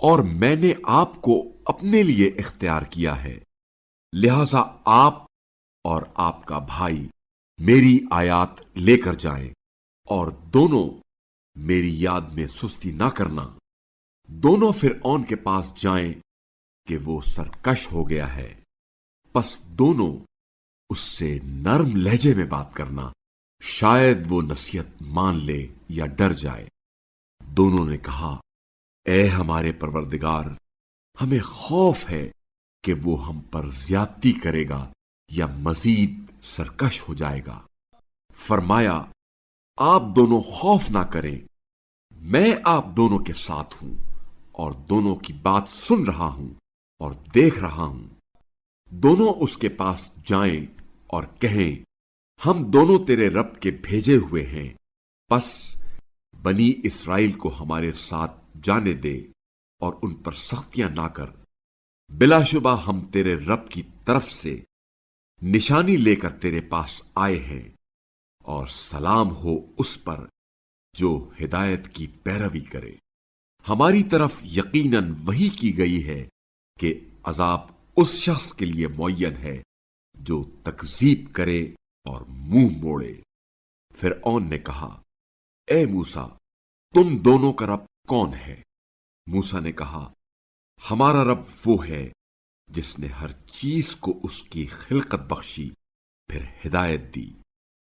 اور میں نے آپ کو اپنے لیے اختیار کیا ہے، لہذا آپ اور آپ کا بھائی میری آیات لے کر جائیں، اور دونوں میری یاد میں سستی نہ کرنا۔ دونوں فرعون کے پاس جائیں کہ وہ سرکش ہو گیا ہے، پس دونوں اس سے نرم لہجے میں بات کرنا، شاید وہ نصیحت مان لے یا ڈر جائے۔ دونوں نے کہا، اے ہمارے پروردگار، ہمیں خوف ہے کہ وہ ہم پر زیادتی کرے گا یا مزید سرکش ہو جائے گا۔ فرمایا، آپ دونوں خوف نہ کریں، میں آپ دونوں کے ساتھ ہوں، اور دونوں کی بات سن رہا ہوں اور دیکھ رہا ہوں۔ دونوں اس کے پاس جائیں اور کہیں، ہم دونوں تیرے رب کے بھیجے ہوئے ہیں، پس بنی اسرائیل کو ہمارے ساتھ جانے دے اور ان پر سختیاں نہ کر۔ بلا شبہ ہم تیرے رب کی طرف سے نشانی لے کر تیرے پاس آئے ہیں، اور سلام ہو اس پر جو ہدایت کی پیروی کرے۔ ہماری طرف یقیناً وحی کی گئی ہے کہ عذاب اس شخص کے لیے معین ہے جو تکذیب کرے اور منہ موڑے۔ فرعون نے کہا، اے موسیٰ، تم دونوں کا رب کون ہے؟ موسیٰ نے کہا، ہمارا رب وہ ہے جس نے ہر چیز کو اس کی خلقت بخشی، پھر ہدایت دی۔